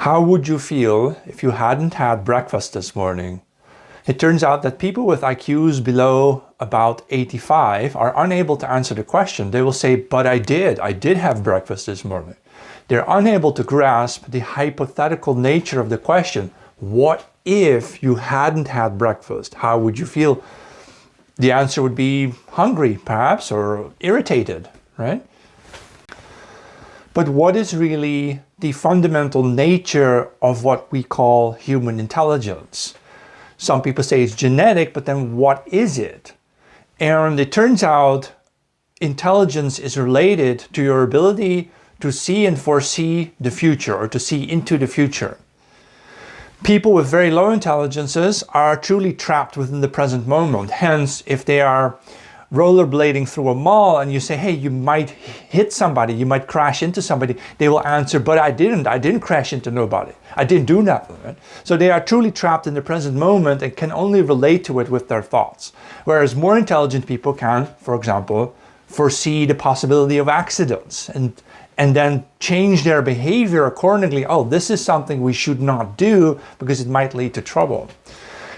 How would you feel if you hadn't had breakfast this morning? It turns out that people with IQs below about 85 are unable to answer the question. They will say, but I did have breakfast this morning. They're unable to grasp the hypothetical nature of the question. What if you hadn't had breakfast? How would you feel? The answer would be hungry, perhaps, or irritated, right? But what is really the fundamental nature of what we call human intelligence? Some people say it's genetic, but then what is it? And it turns out intelligence is related to your ability to see and foresee the future, or to see into the future. People with very low intelligences are truly trapped within the present moment. Hence, if they are rollerblading through a mall and you say, hey, you might hit somebody, you might crash into somebody, they will answer, but I didn't crash into nobody. I didn't do nothing. Right? So they are truly trapped in the present moment and can only relate to it with their thoughts. Whereas more intelligent people can, for example, foresee the possibility of accidents and then change their behavior accordingly. Oh, this is something we should not do because it might lead to trouble.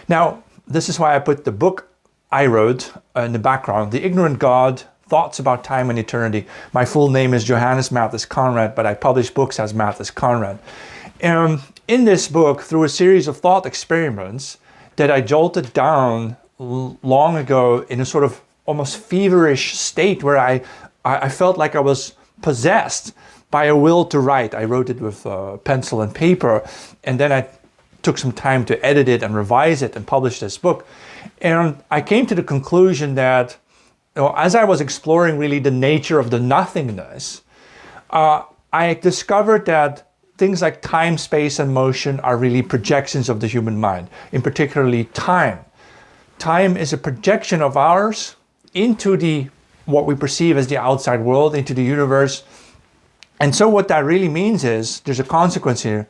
Now, this is why I put the book I wrote in the background, The Ignorant God, Thoughts About Time and Eternity. My full name is Johannes Mathis Conrad, but I publish books as Mathis Conrad. And in this book, through a series of thought experiments that I jolted down long ago in a sort of almost feverish state where I felt like I was possessed by a will to write. I wrote it with pencil and paper, and then I took some time to edit it and revise it and publish this book. And I came to the conclusion that, as I was exploring really the nature of the nothingness, I discovered that things like time, space, and motion are really projections of the human mind, in particularly time. Time is a projection of ours into what we perceive as the outside world, into the universe. And so what that really means is, there's a consequence here.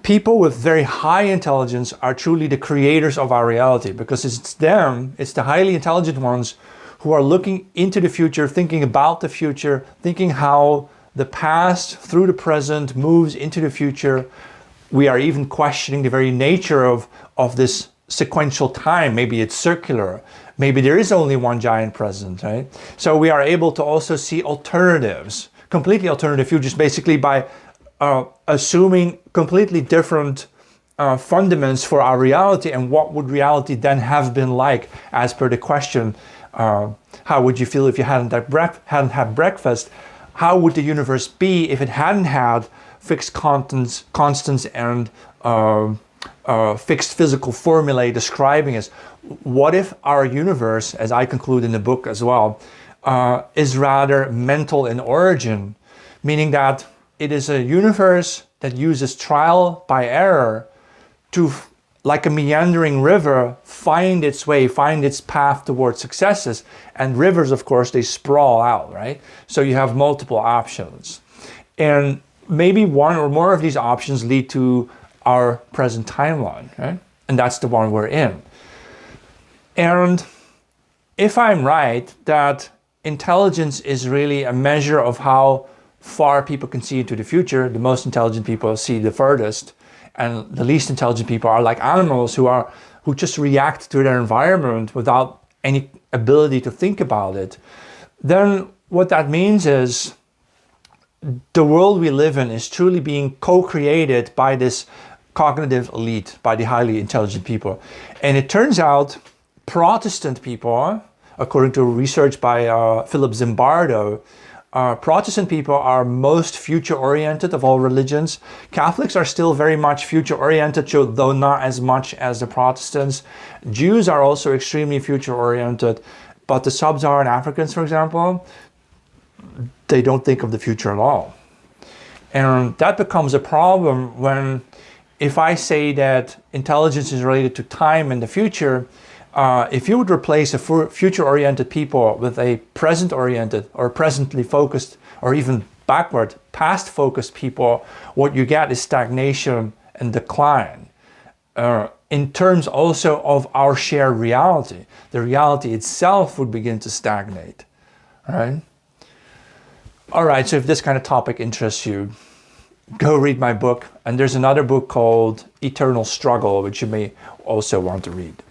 People with very high intelligence are truly the creators of our reality, because it's the highly intelligent ones who are looking into the future, thinking about the future, thinking how the past through the present moves into the future. We are even questioning the very nature of this sequential time. Maybe it's circular. Maybe there is only one giant present, right? So we are able to also see alternatives, completely alternative futures, basically by assuming completely different fundaments for our reality, and what would reality then have been like, as per the question, how would you feel if you hadn't had breakfast? How would the universe be if it hadn't had fixed constants and fixed physical formulae describing it? What if our universe, as I conclude in the book as well, is rather mental in origin, meaning that it is a universe that uses trial by error to, like a meandering river, find its way, find its path towards successes. And rivers, of course, they sprawl out, right? So you have multiple options. And maybe one or more of these options lead to our present timeline, right? And that's the one we're in. And if I'm right that intelligence is really a measure of how far people can see into the future, the most intelligent people see the furthest, and the least intelligent people are like animals who just react to their environment without any ability to think about it, then what that means is the world we live in is truly being co-created by this cognitive elite, by the highly intelligent people. And it turns out Protestant people, according to research by Philip Zimbardo, Protestant people are most future-oriented of all religions. Catholics are still very much future-oriented, though not as much as the Protestants. Jews are also extremely future-oriented, but the sub-Saharan Africans, for example, they don't think of the future at all. And that becomes a problem when, if I say that intelligence is related to time and the future, if you would replace a future-oriented people with a present-oriented or presently focused, or even backward, past-focused people, what you get is stagnation and decline. In terms also of our shared reality, the reality itself would begin to stagnate, right? All right, so if this kind of topic interests you, go read my book. And there's another book called Eternal Struggle, which you may also want to read.